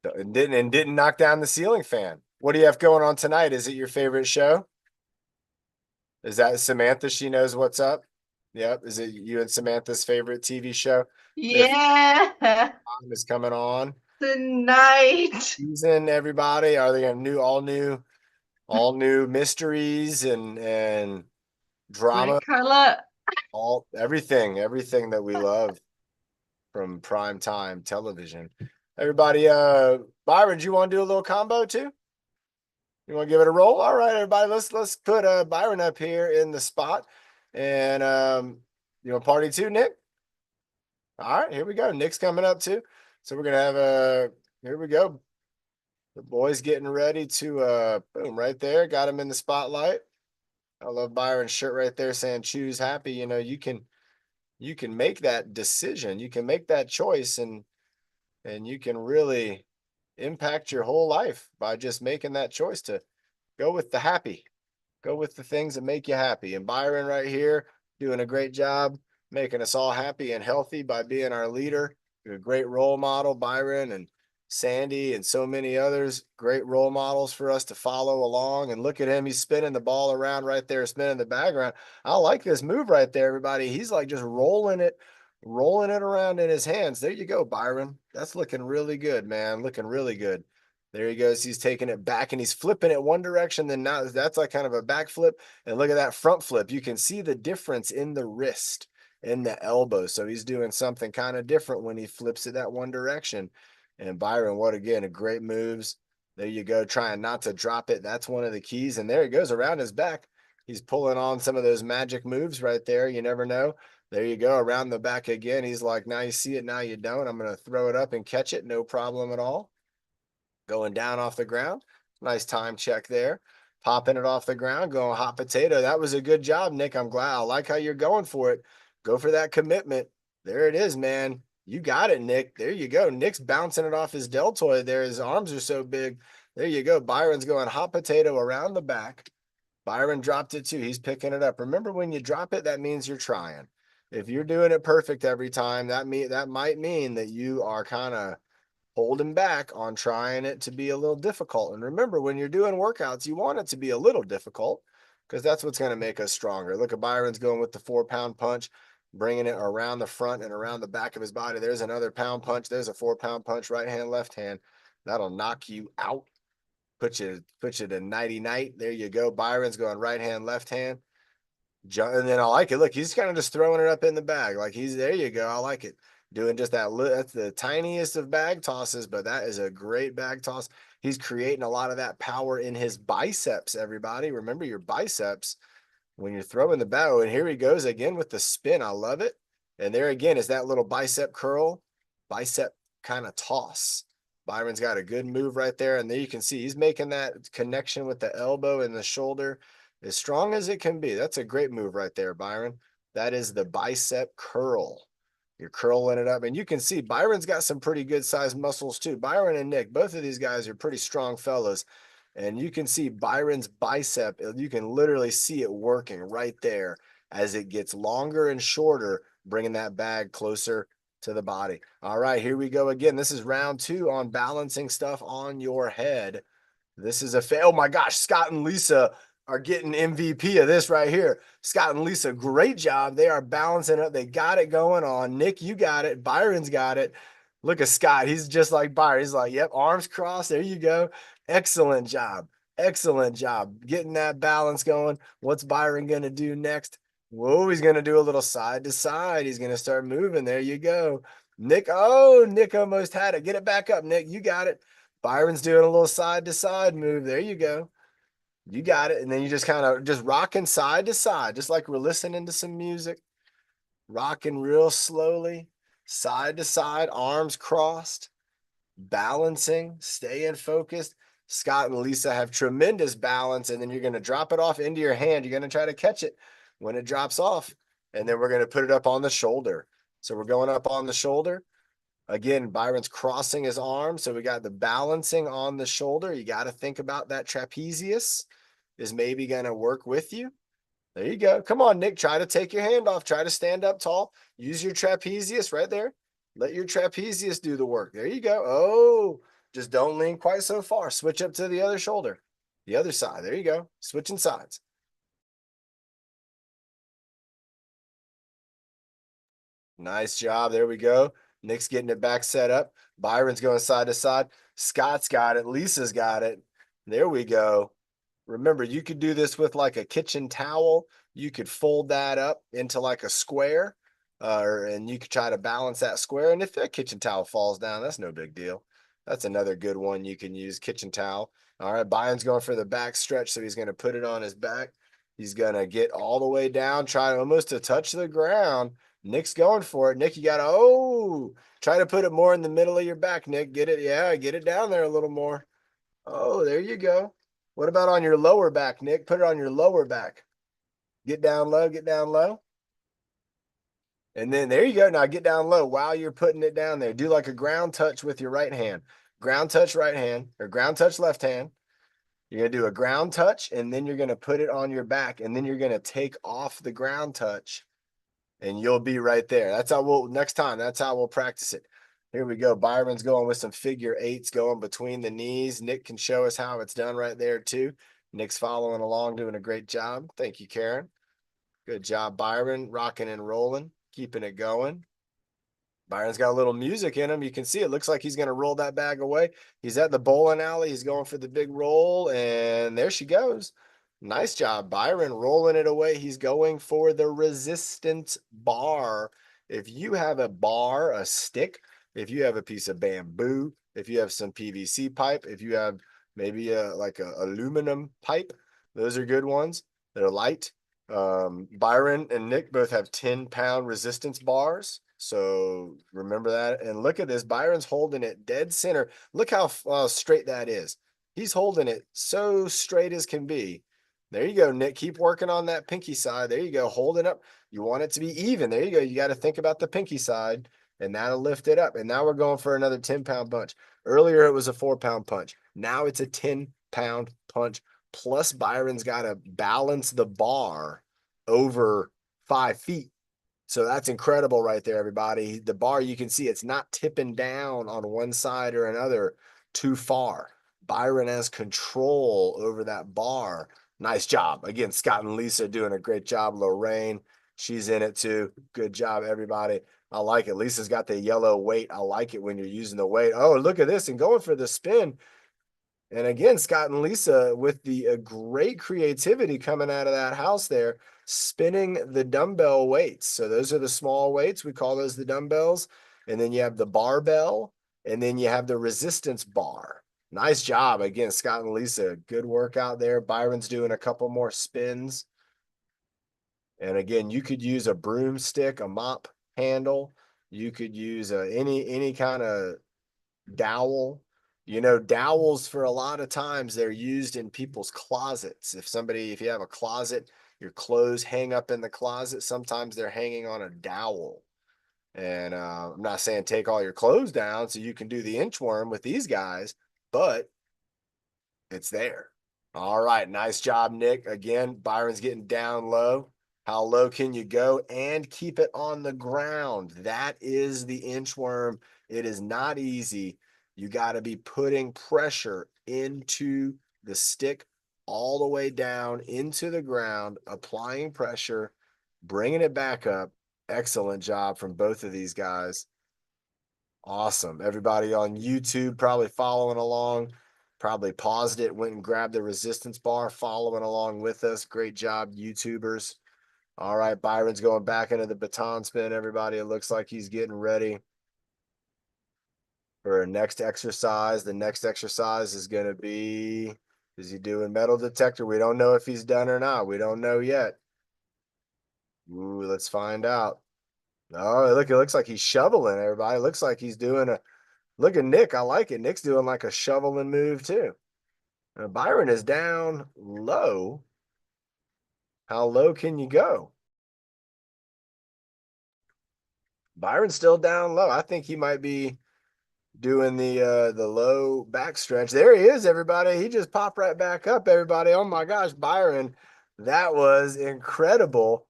And didn't knock down the ceiling fan. What do you have going on tonight? Is it your favorite show? Is that Samantha? She knows what's up. Yep. Is it you and Samantha's favorite TV show? Yeah, Time is coming on. tonight. Season, everybody. Are they gonna all new mysteries and drama? Like Carla. Everything that we love from prime time television. Everybody, Byron, do you want to do a little combo too? You want to give it a roll? All right, everybody, let's put Byron up here in the spot. And you want party too, Nick? All right, here we go. Nick's coming up too. So we're gonna have here we go. The boys getting ready to boom, right there. Got him in the spotlight. I love Byron's shirt right there saying choose happy. You know, you can make that decision, you can make that choice, and you can really impact your whole life by just making that choice to go with the happy, go with the things that make you happy. And Byron right here doing a great job making us all happy and healthy by being our leader. You're a great role model, Byron and Sandy and so many others, great role models for us to follow along. And look at him, he's spinning the ball around right there, spinning the bag around. I like this move right there, everybody. He's like just rolling it around in his hands. There you go, Byron. That's looking really good, man. Looking really good. There he goes. He's taking it back and he's flipping it one direction. Then now that's like kind of a back flip. And look at that front flip. You can see the difference in the wrist, in the elbow. So he's doing something kind of different when he flips it that one direction. And Byron, what again, a great moves. There you go, trying not to drop it. That's one of the keys. And there he goes around his back. He's pulling on some of those magic moves right there. You never know. There you go, around the back again. He's like, now you see it, now you don't. I'm going to throw it up and catch it. No problem at all. Going down off the ground. Nice time check there. Popping it off the ground, going hot potato. That was a good job, Nick. I'm glad. I like how you're going for it. Go for that commitment. There it is, man. You got it, Nick. There you go. Nick's bouncing it off his deltoid there. His arms are so big. There you go. Byron's going hot potato around the back. Byron dropped it too. He's picking it up. Remember, when you drop it, that means you're trying. If you're doing it perfect every time, that might mean that you are kind of holding back on trying it to be a little difficult. And remember, when you're doing workouts, you want it to be a little difficult because that's what's going to make us stronger. Look at Byron's going with the 4-pound punch, bringing it around the front and around the back of his body. There's another pound punch. There's a 4-pound punch, right hand, left hand. That'll knock you out. Put you to nighty night. There you go. Byron's going right hand, left hand. And then I like it. Look, he's kind of just throwing it up in the bag. Like there you go. I like it. Doing just that. That's the tiniest of bag tosses, but that is a great bag toss. He's creating a lot of that power in his biceps, everybody. Remember your biceps when you're throwing the bag. And here he goes again with the spin. I love it. And there again is that little bicep curl, bicep kind of toss. Byron's got a good move right there. And there you can see he's making that connection with the elbow and the shoulder as strong as it can be. That's a great move right there, Byron. That is the bicep curl. You're curling it up. And you can see Byron's got some pretty good sized muscles too. Byron and Nick, both of these guys are pretty strong fellas. And you can see Byron's bicep. You can literally see it working right there as it gets longer and shorter, bringing that bag closer to the body. All right, here we go again. This is round 2 on balancing stuff on your head. This is oh my gosh, Scott and Lisa are getting MVP of this right here. Scott and Lisa, great job. They are balancing up. They got it going on. Nick, you got it. Byron's got it. Look at Scott. He's just like Byron. He's like, yep, arms crossed. There you go. Excellent job. Excellent job. Getting that balance going. What's Byron going to do next? Whoa, he's going to do a little side to side. He's going to start moving. There you go. Nick, Nick almost had it. Get it back up, Nick. You got it. Byron's doing a little side to side move. There you go. You got it. And then you just kind of just rocking side to side, just like we're listening to some music, rocking real slowly, side to side, arms crossed, balancing, staying focused. Scott and Lisa have tremendous balance. And then you're going to drop it off into your hand. You're going to try to catch it when it drops off. And then we're going to put it up on the shoulder. So we're going up on the shoulder. Again, Byron's crossing his arms. So we got the balancing on the shoulder. You got to think about that trapezius is maybe going to work with you. There you go. Come on, Nick. Try to take your hand off. Try to stand up tall. Use your trapezius right there. Let your trapezius do the work. There you go. Oh, just don't lean quite so far. Switch up to the other shoulder. The other side. There you go. Switching sides. Nice job. There we go. Nick's getting it back set up. Byron's going side to side. Scott's got it. Lisa's got it. There we go. Remember, you could do this with like a kitchen towel. You could fold that up into like a square, and you could try to balance that square. And if that kitchen towel falls down, that's no big deal. That's another good one you can use, kitchen towel. All right, Byron's going for the back stretch, so he's going to put it on his back. He's going to get all the way down, try almost to touch the ground. Nick's going for it. Nick, you got to, try to put it more in the middle of your back, Nick. Get it, yeah, get it down there a little more. Oh, there you go. What about on your lower back, Nick? Put it on your lower back. Get down low, get down low. And then there you go. Now get down low while you're putting it down there. Do like a ground touch with your right hand. Ground touch right hand or ground touch left hand. You're going to do a ground touch and then you're going to put it on your back and then you're going to take off the ground touch and you'll be right there. That's how next time, that's how we'll practice it. Here we go. Byron's going with some figure eights going between the knees. Nick can show us how it's done right there too. Nick's following along, doing a great job. Thank you, Karen. Good job, Byron. Rocking and rolling, keeping it going. Byron's got a little music in him. You can see it looks like he's going to roll that bag away. He's at the bowling alley. He's going for the big roll, and there she goes. Nice job, Byron, rolling it away. He's going for the resistance bar. If you have a bar, a stick, if you have a piece of bamboo, if you have some PVC pipe, if you have maybe like a aluminum pipe, those are good ones. They're light. Byron and Nick both have 10-pound resistance bars. So remember that. And look at this. Byron's holding it dead center. Look how straight that is. He's holding it so straight as can be. There you go, Nick. Keep working on that pinky side. There you go. Hold it up. You want it to be even. There you go. You got to think about the pinky side, and that'll lift it up. And now we're going for another 10-pound punch. Earlier, it was a 4-pound punch. Now it's a 10-pound punch. Plus, Byron's got to balance the bar over 5 feet. So that's incredible right there, everybody. The bar, you can see it's not tipping down on one side or another too far. Byron has control over that bar. Nice job. Again, Scott and Lisa doing a great job. Lorraine, she's in it too. Good job, everybody. I like it. Lisa's got the yellow weight. I like it when you're using the weight. Oh, look at this and going for the spin. And again, Scott and Lisa with the great creativity coming out of that house there, spinning the dumbbell weights. So those are the small weights. We call those the dumbbells. And then you have the barbell, and then you have the resistance bar. Nice job. Again, Scott and Lisa, good work out there. Byron's doing a couple more spins. And again, you could use a broomstick, a mop handle. You could use any kind of dowel. You know, dowels for a lot of times they're used in people's closets. If you have a closet, your clothes hang up in the closet, sometimes they're hanging on a dowel. And I'm not saying take all your clothes down so you can do the inchworm with these guys, but it's there. All right, nice job, Nick. Again, Byron's getting down low. How low can you go and keep it on the ground? That is the inchworm. It is not easy. You got to be putting pressure into the stick all the way down into the ground, applying pressure, bringing it back up. Excellent job from both of these guys. Awesome. Everybody on YouTube probably following along, probably paused it, went and grabbed the resistance bar, following along with us. Great job, YouTubers. All right, Byron's going back into the baton spin, everybody. It looks like he's getting ready for a next exercise. The next exercise is going to be, is he doing metal detector? We don't know if he's done or not. We don't know yet. Ooh, let's find out. Oh, look, it looks like he's shoveling, everybody. It looks like he's doing look at Nick. I like it. Nick's doing like a shoveling move too. Byron is down low. How low can you go? Byron's still down low. I think he might be doing the low back stretch. There he is, everybody. He just popped right back up, everybody. Oh my gosh, Byron, that was incredible.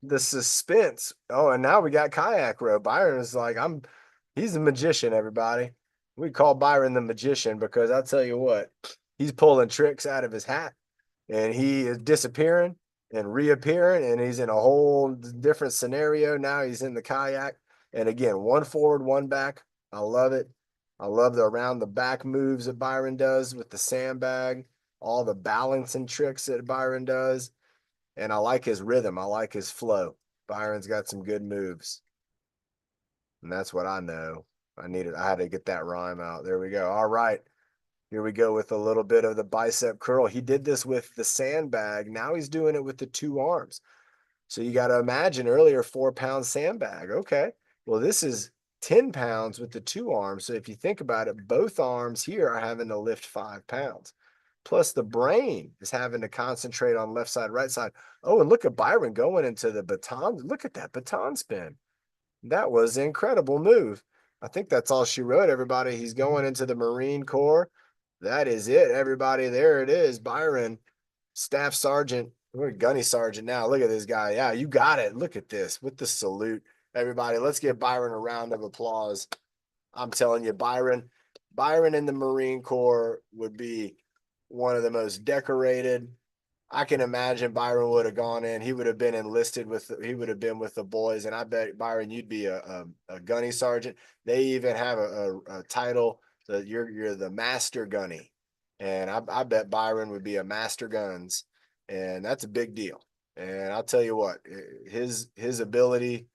The suspense. Oh, and now we got kayak row. Byron is like, he's a magician, everybody. We call Byron the magician because I tell you what, he's pulling tricks out of his hat, and he is disappearing and reappearing, and he's in a whole different scenario. Now he's in the kayak. And again, one forward, one back. I love it. I love the around the back moves that Byron does with the sandbag, all the balancing tricks that Byron does. And I like his rhythm. I like his flow. Byron's got some good moves. And that's what I know. I had to get that rhyme out. There we go. All right. Here we go with a little bit of the bicep curl. He did this with the sandbag. Now he's doing it with the 2 arms. So you got to imagine earlier 4-pound sandbag. Okay. Well, this is 10 pounds with the 2 arms. So if you think about it, both arms here are having to lift 5 pounds. Plus the brain is having to concentrate on left side, right side. Oh, and look at Byron going into the baton. Look at that baton spin. That was an incredible move. I think that's all she wrote, everybody. He's going into the Marine Corps. That is it, everybody. There it is. Byron, Staff Sergeant. We're a gunny sergeant now. Look at this guy. Yeah, you got it. Look at this with the salute. Everybody, let's give Byron a round of applause. I'm telling you, Byron in the Marine Corps would be one of the most decorated. I can imagine Byron would have gone in. He would have been enlisted he would have been with the boys. And I bet, Byron, you'd be a gunny sergeant. They even have a title that you're the master gunny. And I bet Byron would be a master guns. And that's a big deal. And I'll tell you what, his ability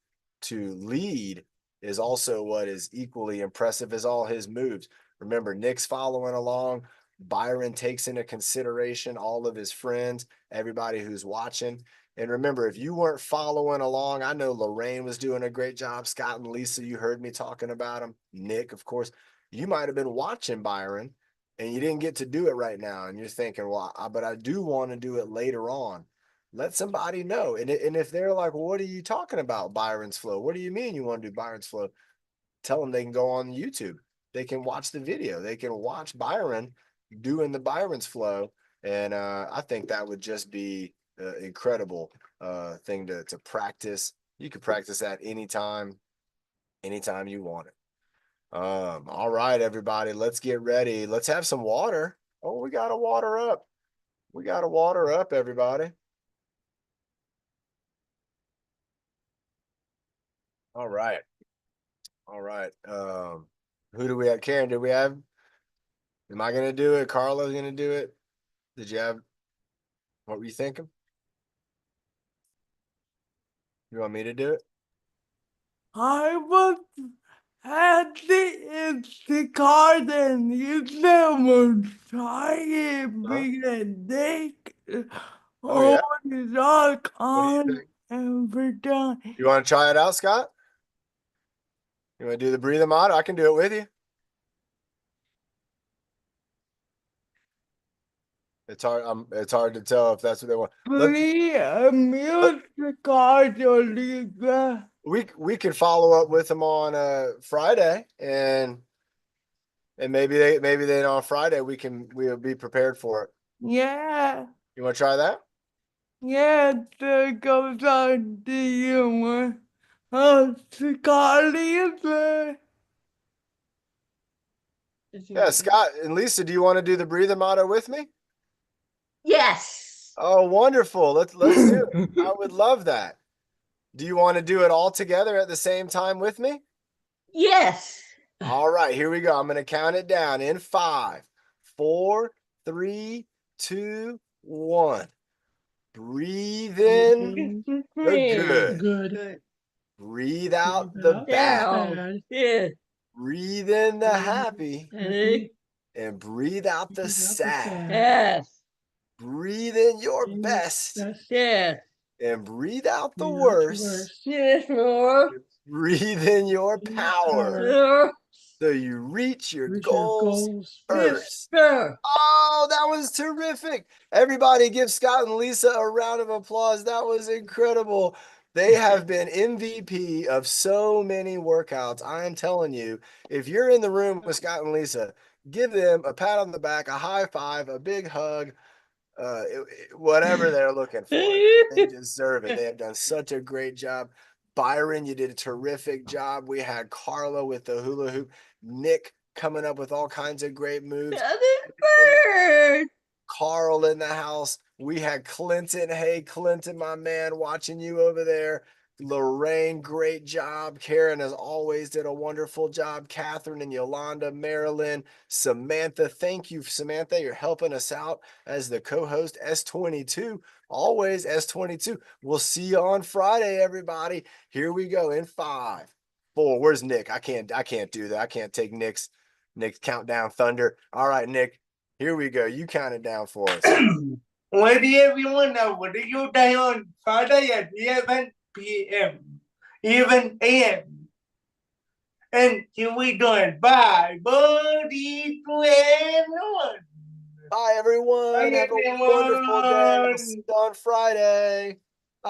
to lead is also what is equally impressive as all his moves. Remember, Nick's following along. Byron takes into consideration all of his friends, everybody who's watching. And remember, if you weren't following along, I know Lorraine was doing a great job. Scott and Lisa, you heard me talking about them. Nick, of course, you might have been watching Byron and you didn't get to do it right now. And you're thinking, well, but I do want to do it later on. Let somebody know. And if they're like, well, what are you talking about, Byron's Flow? What do you mean you want to do Byron's Flow? Tell them they can go on YouTube. They can watch the video. They can watch Byron doing the Byron's Flow. And I think that would just be incredible thing to practice. You can practice that anytime you want it. All right, everybody, let's get ready. Let's have some water. Oh, we got to water up. We got to water up, everybody. All right. All right. Who do we have? Karen, do we have? Am I going to do it? Carla's going to do it? Did you have? What were you thinking? You want me to do it? I was at the Instacart and you was trying to be a dick. Oh, yeah? It's all What do you on think? every time. You want to try it out, Scott? You want to do the breathe motto? I can do it with you. It's hard to tell if that's what they want. Please amuse the card, Olivia. We could follow up with them on Friday and maybe they on Friday we'll be prepared for it. Yeah. You want to try that? Yeah, that goes on to you. Scott, Yeah, Scott and Lisa, do you want to do the breathing motto with me? Yes. Oh, wonderful. Let's do it. I would love that. Do you want to do it all together at the same time with me? Yes. All right, here we go. I'm going to count it down in 5, 4, 3, 2, 1. Breathe in the good. Good. Breathe out the bad. Down. Yeah. Breathe in the happy and breathe out the sad. Yes. Breathe in your best Yes. and breathe out the worst. Yes, more. Breathe in your power More. so you reach your goals first. Sure. Oh, that was terrific. Everybody give Scott and Lisa a round of applause. That was incredible. They have been MVP of so many workouts. I am telling you, if you're in the room with Scott and Lisa, give them a pat on the back, a high five, a big hug, whatever they're looking for. They deserve it. They have done such a great job. Byron, you did a terrific job. We had Carla with the hula hoop, Nick coming up with all kinds of great moves. Bird. Carl in the house. We had Clinton. Hey, Clinton, my man, watching you over there. Lorraine, great job. Karen, as always, did a wonderful job. Catherine and Yolanda, Marilyn, Samantha. Thank you, Samantha. You're helping us out as the co-host S22. Always S22. We'll see you on Friday, everybody. Here we go in 5, 4. Where's Nick? I can't do that. I can't take Nick's countdown thunder. All right, Nick. Here we go. You count it down for us. What do everyone know? What do you die on Friday at 11 p.m. even a.m. And here we doing bye, buddy, 21. Bye, everyone. Bye, Have a wonderful day. We'll see you on Friday. Bye.